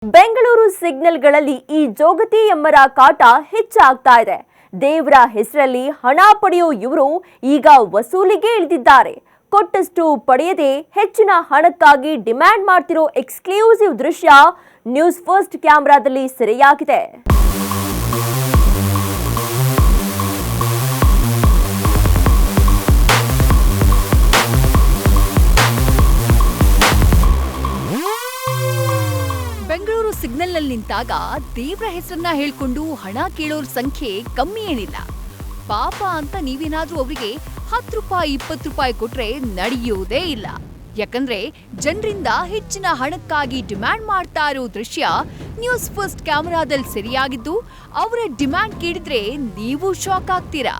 ಬೆಂಗಳೂರು ಸಿಗ್ನಲ್ಗಳಲ್ಲಿ ಈ ಜೋಗತಿ ಎಂಬರ ಕಾಟ ಹೆಚ್ಚಾಗ್ತಾ ಇದೆ. ದೇವರ ಹೆಸರಲ್ಲಿ ಹಣ ಪಡೆಯೋ ಇವರು ಈಗ ವಸೂಲಿಗೆ ಇಳಿದಿದ್ದಾರೆ. ಕೊಟ್ಟಷ್ಟು ಪಡೆಯದೆ ಹೆಚ್ಚಿನ ಹಣಕ್ಕಾಗಿ ಡಿಮ್ಯಾಂಡ್ ಮಾಡ್ತಿರೋ ಎಕ್ಸ್ಕ್ಲೂಸಿವ್ ದೃಶ್ಯ ನ್ಯೂಸ್ ಫಸ್ಟ್ ಕ್ಯಾಮೆರಾದಲ್ಲಿ ಸೆರೆಯಾಗಿದೆ. ಬೆಂಗಳೂರು ಸಿಗ್ನಲ್ನಲ್ಲಿ ನಿಂತಾಗ ದೇವ್ರ ಹೆಸರನ್ನ ಹೇಳ್ಕೊಂಡು ಹಣ ಕೇಳೋರ್ ಸಂಖ್ಯೆ ಕಮ್ಮಿ ಏನಿಲ್ಲ. ಪಾಪ ಅಂತ ನೀವೇನಾದ್ರೂ ಅವರಿಗೆ 10 ರೂಪಾಯಿ 20 ರೂಪಾಯಿ ಕೊಟ್ರೆ ನಡೆಯೋದೇ ಇಲ್ಲ. ಯಾಕಂದ್ರೆ ಜನರಿಂದ ಹೆಚ್ಚಿನ ಹಣಕ್ಕಾಗಿ ಡಿಮ್ಯಾಂಡ್ ಮಾಡ್ತಾ ಇರೋ ದೃಶ್ಯ ನ್ಯೂಸ್ ಫಸ್ಟ್ ಕ್ಯಾಮೆರಾದಲ್ಲಿ ಸೆರೆಯಾಗಿದ್ದು, ಅವರ ಡಿಮ್ಯಾಂಡ್ ಕೇಳಿದ್ರೆ ನೀವು ಶಾಕ್ ಆಗ್ತೀರಾ.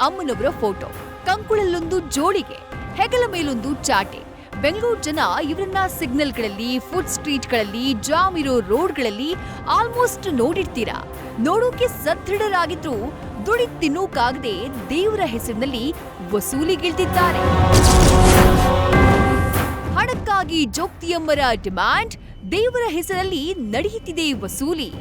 ಅಮ್ಮನವರ ಫೋಟೋ, ಕಂಕುಳಲ್ಲೊಂದು ಜೋಳಿಗೆ, ಹೆಗಲ ಮೇಲೊಂದು ಚಾಟೆ. ಬೆಂಗಳೂರು ಜನ ಇವರನ್ನ ಸಿಗ್ನಲ್ಗಳಲ್ಲಿ, ಫುಡ್ ಸ್ಟ್ರೀಟ್ಗಳಲ್ಲಿ, ಜಾಮ್ ಇರೋ ರೋಡ್ಗಳಲ್ಲಿ ಆಲ್ಮೋಸ್ಟ್ ನೋಡಿರ್ತೀರಾ. ನೋಡೋಕೆ ಸದೃಢರಾಗಿದ್ರು ದುಡಿ ತಿನ್ನೋಕಾಗದೆ ದೇವರ ಹೆಸರಿನಲ್ಲಿ ವಸೂಲಿಗಿಳಿದಿದ್ದಾರೆ. ಹಣಕ್ಕಾಗಿ ಜೋಗ್ತಿಯಮ್ಮರ ಡಿಮ್ಯಾಂಡ್, ದೇವರ ಹೆಸರಲ್ಲಿ ನಡೆಯುತ್ತಿದೆ ವಸೂಲಿ.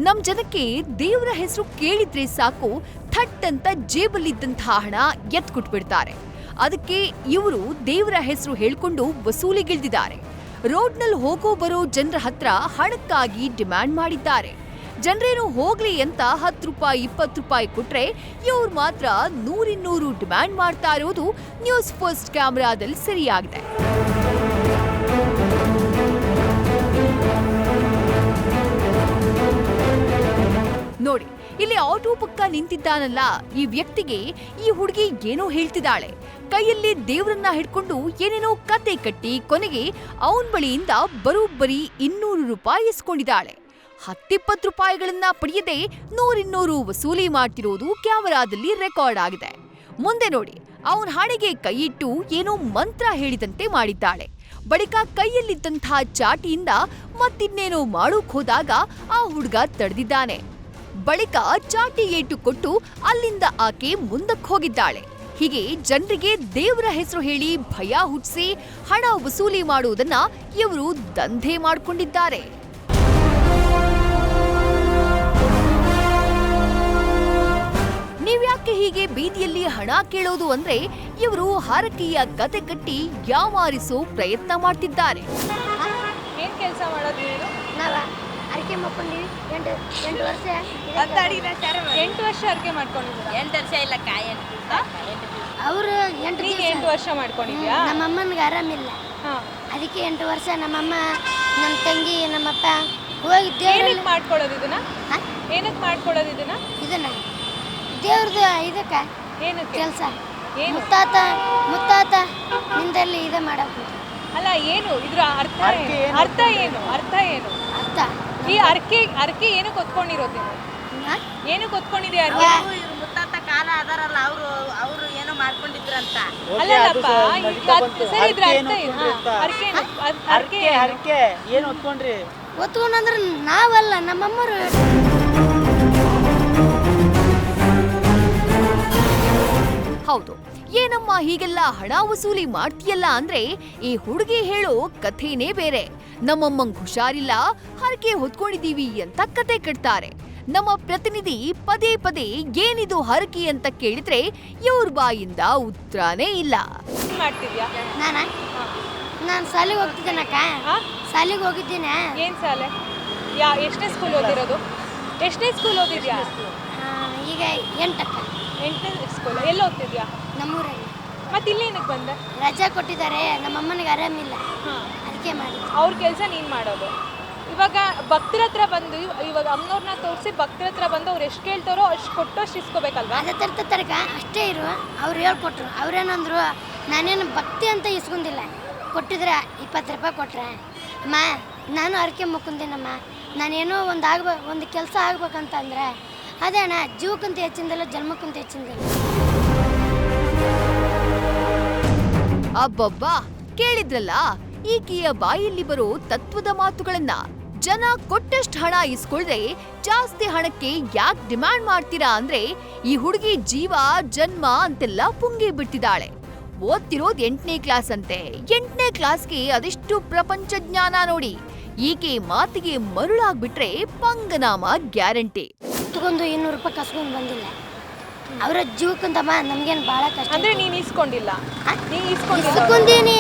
ನಮ್ ಜನಕ್ಕೆ ದೇವರ ಹೆಸರು ಕೇಳಿದ್ರೆ ಸಾಕು, ಥಟ್ ಅಂತ ಜೇಬಲ್ಲಿದ್ದಂತಹ ಹಣ ಎತ್ಕೊಟ್ಬಿಡ್ತಾರೆ. ಅದಕ್ಕೆ ಇವರು ದೇವರ ಹೆಸರು ಹೇಳ್ಕೊಂಡು ವಸೂಲಿಗಿಳಿದಿದ್ದಾರೆ. ರೋಡ್ನಲ್ಲಿ ಹೋಗೋ ಬರೋ ಜನರ ಹತ್ರ ಹಣಕ್ಕಾಗಿ ಡಿಮ್ಯಾಂಡ್ ಮಾಡಿದ್ದಾರೆ. ಜನರೇನು ಹೋಗ್ಲಿ ಅಂತ 10 ರೂಪಾಯಿ 20 ರೂಪಾಯಿ ಕೊಟ್ರೆ ಇವ್ರು ಮಾತ್ರ 100-200 ಡಿಮ್ಯಾಂಡ್ ಮಾಡ್ತಾ ಇರೋದು ನ್ಯೂಸ್ ಫಸ್ಟ್ ಕ್ಯಾಮೆರಾದಲ್ಲಿ ಸೆರೆಯಾಗಿದೆ. ನೋಡಿ, ಇಲ್ಲಿ ಆಟೋ ಪಕ್ಕ ನಿಂತಿದ್ದಾನಲ್ಲ ಈ ವ್ಯಕ್ತಿಗೆ ಈ ಹುಡುಗಿ ಏನೋ ಹೇಳ್ತಿದ್ದಾಳೆ. ಕೈಯಲ್ಲಿ ದೇವರನ್ನ ಹಿಡ್ಕೊಂಡು ಏನೇನೋ ಕತೆ ಕಟ್ಟಿ ಕೊನೆಗೆ ಅವನ ಬಳಿಯಿಂದ ಬರೋಬ್ಬರಿ 200 ರೂಪಾಯಿ ಇಸ್ಕೊಂಡಿದ್ದಾಳೆ. 10-20 ರೂಪಾಯಿಗಳನ್ನ ಪಡೆಯದೆ 100-200 ವಸೂಲಿ ಮಾಡ್ತಿರೋದು ಕ್ಯಾಮೆರಾದಲ್ಲಿ ರೆಕಾರ್ಡ್ ಆಗಿದೆ. ಮುಂದೆ ನೋಡಿ, ಅವನ ಹಣೆಗೆ ಕೈಯಿಟ್ಟು ಏನೋ ಮಂತ್ರ ಹೇಳಿದಂತೆ ಮಾಡಿದ್ದಾಳೆ. ಬಳಿಕ ಕೈಯಲ್ಲಿದ್ದಂತಹ ಚಾಟಿಯಿಂದ ಮತ್ತಿನ್ನೇನೋ ಮಾಡೋಕ್ ಹೋದಾಗ ಆ ಹುಡುಗ ತಡೆದಿದ್ದಾನೆ. ಬಳಿಕ ಚಾಟಿ ಏಟು ಕೊಟ್ಟು ಅಲ್ಲಿಂದ ಆಕೆ ಮುಂದಕ್ಕೆ ಹೋಗಿದ್ದಾಳೆ. ಹೀಗೆ ಜನರಿಗೆ ದೇವರ ಹೆಸರು ಹೇಳಿ ಭಯ ಹುಟ್ಟಿಸಿ ಹಣ ವಸೂಲಿ ಮಾಡುವುದನ್ನ ಇವರು ದಂಧೆ ಮಾಡಿಕೊಂಡಿದ್ದಾರೆ. ನೀವ್ಯಾಕೆ ಹೀಗೆ ಬೀದಿಯಲ್ಲಿ ಹಣ ಕೇಳೋದು ಅಂದ್ರೆ, ಇವರು ಹರಕೆಯ ಕತೆ ಕಟ್ಟಿ ಯಾಮಾರಿಸೋ ಪ್ರಯತ್ನ ಮಾಡ್ತಿದ್ದಾರೆ. ಏನ್ ಕೆಲಸ ಮಾಡೋದು? ಅರಿಕೆ ಮಾಡ್ಕೊಂಡಿವಿ 8 ವರ್ಷ. 8 ವರ್ಷ ಅರಿಕೆ ಮಾಡ್ಕೊಂಡಿದ್ದೀರಾ? 8 ವರ್ಷ ಇಲ್ಲ ಅವರು 8 ವರ್ಷ ಮಾಡ್ಕೊಂಡಿದ್ಯಾ? ನಮ್ಮ ಅಮ್ಮನಿಗೆ ಆರಾಮಿಲ್ಲ, ಅದಕ್ಕೆ 8 ವರ್ಷ ನಮ್ಮಮ್ಮ, ನಮ್ಮ ತಂಗಿ, ನಮ್ಮಪ್ಪ ಹೋಗಿ ಏನಕ್ಕೆ ಮಾಡ್ಕೊಳ್ಳೋದು ಇದನ್ನ? ಏನಕ್ಕೆ ಮಾಡ್ಕೊಳ್ಳೋದು ಇದನ್ನ? ದೇವ್ರದ್ದು ಇದಕ್ಕೆ ಏನಕ್ಕೆ ಕೆಲಸ. ಮುತ್ತಾತ ನಿಂದಲ್ಲಿ ಇದೆ ಮಾಡಬೇಕು. ಅಲ್ಲ, ಏನು ಇದ್ರ ಅರ್ಥ? ಅರ್ಥ ಏನು? ಅರ್ಥ ಈ ಅರ್ಕೆ ಏನಕ್ಕೆ ಹೊತ್ಕೊಂಡಿರೋದು? ಏನಕ್ಕೆ ಹೊತ್ಕೊಂಡಿದ್ಯಾ? ಮುತ್ತಾತ ಕಾಲ ಅದಾರಲ್ಲ, ಅವರು ಏನೋ ಮಾಡ್ಕೊಂಡಿದ್ರಂತ. ಅಲ್ಲಪ್ಪ, ಸರಿ, ಇದ್ರ ಅರ್ಕೆ ಏನು ಹೊತ್ಕೊಂಡ್ರಿ? ಹೊತ್ಕೊಂಡ್ರೆ ನಾವಲ್ಲ, ನಮ್ಮಮ್ಮರು. ಹೌದು, ಏನಮ್ಮ ಹೀಗೆಲ್ಲ ಹಣ ವಸೂಲಿ ಮಾಡ್ತೀಯಲ್ಲ ಅಂದ್ರೆ ಈ ಹುಡುಗಿ ಹೇಳೋ ಕಥೆನೇ ಬೇರೆ. ನಮ್ಮಮ್ಮಂಗ್ ಹುಷಾರಿಲ್ಲ, ಹರಕೆ ಹೊತ್ಕೊಂಡಿದೀವಿ ಅಂತ ಕತೆ ಕಟ್ತಾರೆ. ನಮ್ಮ ಪ್ರತಿನಿಧಿ ಪದೇ ಪದೇ ಏನಿದು ಹರಕೆ ಅಂತ ಕೇಳಿದ್ರೆ ಇವ್ರ ಬಾಯಿಂದ ಉತ್ತರನೇ ಇಲ್ಲ. ಮಾಡ್ತಿದ್ಯಾ? ನಾನು ಶಾಲೆಗೆ ಹೋಗ್ತಿದ್ದೇನಕ್ಕ. ಶಾಲೆಗೆ ಹೋಗಿದ್ದೀನಿ. ಏನ್ ಶಾಲೆ? ಎಷ್ಟನೇ ಸ್ಕೂಲ್ ಓದಿರೋದು? ಎಷ್ಟನೇ ಸ್ಕೂಲ್ ಓದಿದ್ಯಾ? ಈಗ 8ಕ್ಕ. 8ನೇ ಸ್ಕೂಲ್. ಎಲ್ಲಿ ಓದ್ತಿದ್ಯಾ? ನಮ್ಮೂರಲ್ಲಿ. ಮತ್ತೆ ಇಲ್ಲಿ ಏನಕ್ಕೆ ಬಂದೆ? ರಜಾ ಕೊಟ್ಟಿದ್ದಾರೆ, ನಮ್ಮಮ್ಮನಿಗೆ ಆರಾಮಿಲ್ಲ, ಅದಕ್ಕೆ ಮಾಡಿ. ಅವ್ರ ಕೆಲಸ ನೀನ್ ಮಾಡೋದು. ಇವಾಗ ಭಕ್ತರ ಹತ್ರ ಬಂದು, ಇವಾಗ ಅಮ್ಮನವ್ರನ್ನ ತೋರಿಸಿ ಭಕ್ತರ ಹತ್ರ ಬಂದು ಅವ್ರು ಎಷ್ಟು ಕೇಳ್ತಾರೋ ಅಷ್ಟು ಕೊಟ್ಟು ಅಷ್ಟು ಇಸ್ಕೋಬೇಕಲ್ವಾ? ಅದೇ ತರಕ ಅಷ್ಟೇ ಇರು. ಅವ್ರು ಹೇಳ್ಕೊಟ್ರು. ಅವ್ರೇನಂದ್ರು, ನಾನೇನು ಭಕ್ತಿ ಅಂತ ಇಸ್ಕೊಂಡಿಲ್ಲ, ಕೊಟ್ಟಿದ್ರೆ 20 ರೂಪಾಯಿ ಕೊಟ್ರೆ ಅಮ್ಮ ನಾನು ಅರಕೆ ಮುಕ್ಕೊಂದಿನಮ್ಮ, ನಾನೇನೋ ಒಂದು ಕೆಲಸ ಆಗ್ಬೇಕಂತಂದ್ರೆ ಅದೇ ಅಣ್ಣ, ಜೀವಕ್ಕಂತ ಹೆಚ್ಚಿಂದಲ್ಲ, ಜನ್ಮಕ್ಕಂತ ಹೆಚ್ಚಿಂದಲ್ಲ. ಅಬ್ಬಬ್ಬಾ, ಕೇಳಿದ್ರಲ್ಲ ಈಕೆಯ ಬಾಯಲ್ಲಿ ಬರೋ ತತ್ವದ ಮಾತುಗಳನ್ನ. ಜನ ಕೊಟ್ಟಷ್ಟು ಹಣ ಇಸ್ಕೊಳ್ದೆ ಜಾಸ್ತಿ ಹಣಕ್ಕೆ ಯಾಕೆ ಡಿಮ್ಯಾಂಡ್ ಮಾಡ್ತೀರಾ ಅಂದ್ರೆ ಈ ಹುಡುಗಿ ಜೀವ ಜನ್ಮ ಅಂತೆಲ್ಲ ಪುಂಗಿ ಬಿಟ್ಟಿದ್ದಾಳೆ. ಓದ್ತಿರೋದ್ 8ನೇ ಕ್ಲಾಸ್ ಅಂತೆ. 8ನೇ ಕ್ಲಾಸ್ಗೆ ಅದೆಷ್ಟು ಪ್ರಪಂಚ ಜ್ಞಾನ ನೋಡಿ. ಈಕೆ ಮಾತಿಗೆ ಮರುಳಾಗ್ಬಿಟ್ರೆ ಪಂಗನಾಮ ಗ್ಯಾರಂಟಿ. ತಗೊಂಡು 200 ರೂಪಾಯಿ ಕಸ್ಕೊಂಡು ಬಂದಿಲ್ಲ. ಅವರ ಜೀವಕ್ಕಂತಮ್ಮ ನಮ್ಗೇನು ಭಾಳ ಕಷ್ಟ. ಅಂದ್ರೆ ನೀನ್ ಇಸ್ಕೊಂಡಿಲ್ಲ? ನೀನ್ ಇಸ್ಕೊಂಡೀನಿ.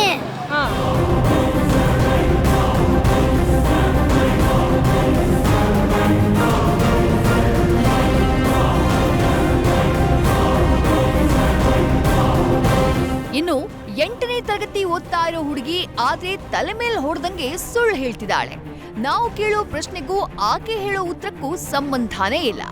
ಇನ್ನು 8ನೇ ತರಗತಿ ಓದ್ತಾ ಇರೋ ಹುಡುಗಿ ಆದ್ರೆ ತಲೆ ಮೇಲೆ ಹೊಡೆದಂಗೆ ಸುಳ್ಳು ಹೇಳ್ತಿದ್ದಾಳೆ. ನಾವು ಕೇಳೋ ಪ್ರಶ್ನೆಗೂ ಆಕೆ ಹೇಳೋ ಉತ್ತರಕ್ಕೂ ಸಂಬಂಧನೇ ಇಲ್ಲ.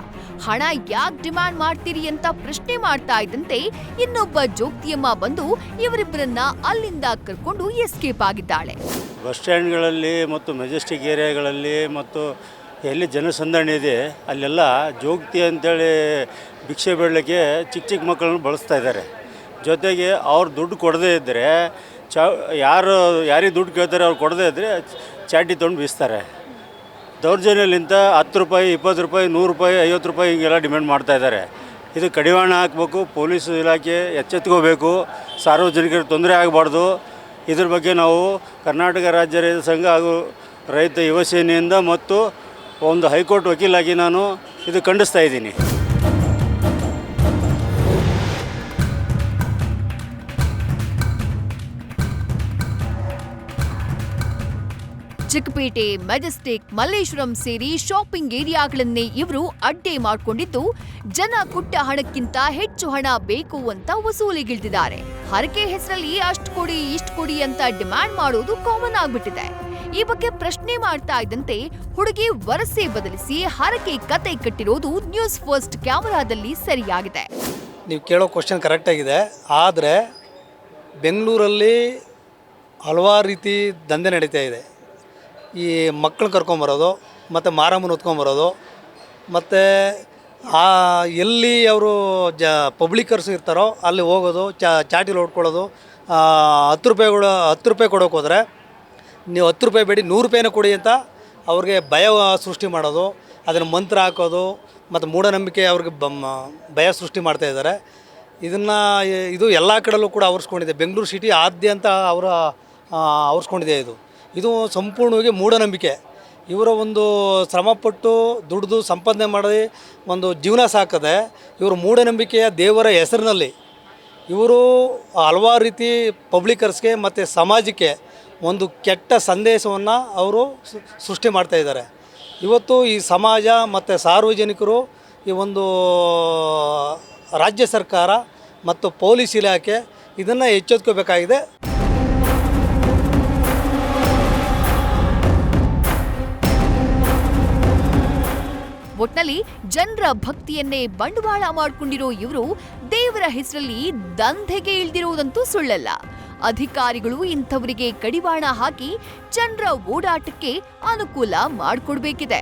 ಹಣ ಯಾಕೆ ಡಿಮ್ಯಾಂಡ್ ಮಾಡ್ತೀರಿ ಅಂತ ಪ್ರಶ್ನೆ ಮಾಡ್ತಾ ಇದ್ದಂತೆ ಇನ್ನೊಬ್ಬ ಜೋಗ್ತಿಯಮ್ಮ ಬಂದು ಇವರಿಬ್ಬರನ್ನ ಅಲ್ಲಿಂದ ಕರ್ಕೊಂಡು ಎಸ್ಕೇಪ್ ಆಗಿದ್ದಾಳೆ. ಬಸ್ ಸ್ಟ್ಯಾಂಡ್ಗಳಲ್ಲಿ ಮತ್ತು ಮೆಜೆಸ್ಟಿಕ್ ಏರಿಯಾಗಳಲ್ಲಿ ಮತ್ತು ಎಲ್ಲಿ ಜನಸಂದಣಿ ಇದೆ ಅಲ್ಲೆಲ್ಲ ಜೋಗ್ತಿ ಅಂತೇಳಿ ಭಿಕ್ಷೆ ಬೇಡಲಿಕ್ಕೆ ಚಿಕ್ಕ ಚಿಕ್ಕ ಮಕ್ಕಳನ್ನು ಬಳಸ್ತಾ ಇದ್ದಾರೆ. ಜೊತೆಗೆ ಅವ್ರು ದುಡ್ಡು ಕೊಡದೇ ಇದ್ದರೆ ಯಾರಿಗೆ ದುಡ್ಡು ಕೇಳ್ತಾರೆ ಅವ್ರು ಕೊಡದೇ ಇದ್ದರೆ ಚಾಟಿ ತೊಗೊಂಡು ಬೀಸ್ತಾರೆ. ದೌರ್ಜನ್ಯಲಿಂದ 10 ರೂಪಾಯಿ 20 ರೂಪಾಯಿ 100 ರೂಪಾಯಿ 50 ರೂಪಾಯಿ ಹಿಂಗೆಲ್ಲ ಡಿಮ್ಯಾಂಡ್ ಮಾಡ್ತಾ ಇದ್ದಾರೆ. ಇದು ಕಡಿವಾಣ ಹಾಕಬೇಕು. ಪೊಲೀಸ್ ಇಲಾಖೆ ಎಚ್ಚೆತ್ಕೋಬೇಕು. ಸಾರ್ವಜನಿಕರಿಗೆ ತೊಂದರೆ ಆಗಬಾರ್ದು. ಇದ್ರ ಬಗ್ಗೆ ನಾವು ಕರ್ನಾಟಕ ರಾಜ್ಯ ರೈತ ಸಂಘ ಹಾಗೂ ರೈತ ಯುವ ಸೇನೆಯಿಂದ ಮತ್ತು ಒಂದು ಹೈಕೋರ್ಟ್ ವಕೀಲಾಗಿ ನಾನು ಇದು ಖಂಡಿಸ್ತಾ ಇದ್ದೀನಿ. ಚಿಕ್ಕಪೇಟೆ, ಮೆಜೆಸ್ಟಿಕ್, ಮಲ್ಲೇಶ್ವರಂ ಸೇರಿ ಶಾಪಿಂಗ್ ಏರಿಯಾಗಳನ್ನೇ ಇವರು ಅಡ್ಡೆ ಮಾಡಿಕೊಂಡಿದ್ದು ಜನ ಕೊಟ್ಟ ಹಣಕ್ಕಿಂತ ಹೆಚ್ಚು ಹಣ ಬೇಕು ಅಂತ ವಸೂಲಿಗಿಳಿದಿದ್ದಾರೆ. ಹರಕೆ ಹೆಸರಲ್ಲಿ ಅಷ್ಟು ಕೊಡಿ ಇಷ್ಟು ಕೊಡಿ ಅಂತ ಡಿಮ್ಯಾಂಡ್ ಮಾಡೋದು ಕಾಮನ್ ಆಗ್ಬಿಟ್ಟಿದೆ. ಈ ಬಗ್ಗೆ ಪ್ರಶ್ನೆ ಮಾಡ್ತಾ ಇದ್ದಂತೆ ಹುಡುಗಿ ವರಸೆ ಬದಲಿಸಿ ಹರಕೆ ಕತೆ ಕಟ್ಟಿರೋದು ನ್ಯೂಸ್ ಫಸ್ಟ್ ಕ್ಯಾಮರಾದಲ್ಲಿ ಸರಿಯಾಗಿದೆ. ನೀವು ಕೇಳೋ ಕ್ವಶನ್ ಕರೆಕ್ಟಾಗಿದೆ. ಆದರೆ ಬೆಂಗಳೂರಲ್ಲಿ ಹಲವಾರು ರೀತಿ ದಂಧೆ ನಡೀತಾ ಇದೆ. ಈ ಮಕ್ಕಳು ಕರ್ಕೊಂಬರೋದು ಮತ್ತು ಮಾರಮ್ಮನ ಹೊತ್ಕೊಂಬರೋದು ಮತ್ತು ಎಲ್ಲಿ ಅವರು ಪಬ್ಲಿಕರ್ಸ್ ಇರ್ತಾರೋ ಅಲ್ಲಿ ಹೋಗೋದು, ಚಾಟಿಲಿ ಹೊಡ್ಕೊಳ್ಳೋದು. 10 ರೂಪಾಯಿ ಕೊಡೋಕೆ ಹೋದರೆ ನೀವು 10 ರೂಪಾಯಿ ಬೇಡಿ 100 ರೂಪಾಯಿನ ಕೊಡಿ ಅಂತ ಅವ್ರಿಗೆ ಭಯ ಸೃಷ್ಟಿ ಮಾಡೋದು, ಅದನ್ನು ಮಂತ್ರ ಹಾಕೋದು ಮತ್ತು ಮೂಢನಂಬಿಕೆ ಅವ್ರಿಗೆ ಭಯ ಸೃಷ್ಟಿ ಮಾಡ್ತಾಯಿದ್ದಾರೆ. ಇದು ಎಲ್ಲ ಕಡೆಯಲ್ಲೂ ಕೂಡ ಆವರಿಸ್ಕೊಂಡಿದೆ. ಬೆಂಗಳೂರು ಸಿಟಿ ಆದ್ಯಂತ ಆವರಿಸ್ಕೊಂಡಿದೆ. ಇದು ಸಂಪೂರ್ಣವಾಗಿ ಮೂಢನಂಬಿಕೆ. ಇವರ ಒಂದು ಶ್ರಮಪಟ್ಟು ದುಡಿದು ಸಂಪಾದನೆ ಮಾಡಿ ಒಂದು ಜೀವನ ಸಾಕದೆ ಇವರು ಮೂಢನಂಬಿಕೆಯ ದೇವರ ಹೆಸರಿನಲ್ಲಿ ಇವರು ಹಲವಾರು ರೀತಿ ಪಬ್ಲಿಕರ್ಸ್ಗೆ ಮತ್ತು ಸಮಾಜಕ್ಕೆ ಒಂದು ಕೆಟ್ಟ ಸಂದೇಶವನ್ನು ಅವರು ಸೃಷ್ಟಿ ಮಾಡ್ತಾಯಿದ್ದಾರೆ. ಇವತ್ತು ಈ ಸಮಾಜ ಮತ್ತು ಸಾರ್ವಜನಿಕರು ಈ ಒಂದು ರಾಜ್ಯ ಸರ್ಕಾರ ಮತ್ತು ಪೊಲೀಸ್ ಇಲಾಖೆ ಇದನ್ನು ಎಚ್ಚೆತ್ಕೋಬೇಕಾಗಿದೆ. ಒಟ್ನಲ್ಲಿ ಜನರ ಭಕ್ತಿಯನ್ನೇ ಬಂಡವಾಳ ಮಾಡಿಕೊಂಡಿರೋ ಇವರು ದೇವರ ಹೆಸರಲ್ಲಿ ದಂಧೆಗೆ ಇಳಿದಿರುವುದಂತೂ ಸುಳ್ಳಲ್ಲ. ಅಧಿಕಾರಿಗಳು ಇಂಥವರಿಗೆ ಕಡಿವಾಣ ಹಾಕಿ ಜನರ ಓಡಾಟಕ್ಕೆ ಅನುಕೂಲ ಮಾಡಿಕೊಡ್ಬೇಕಿದೆ.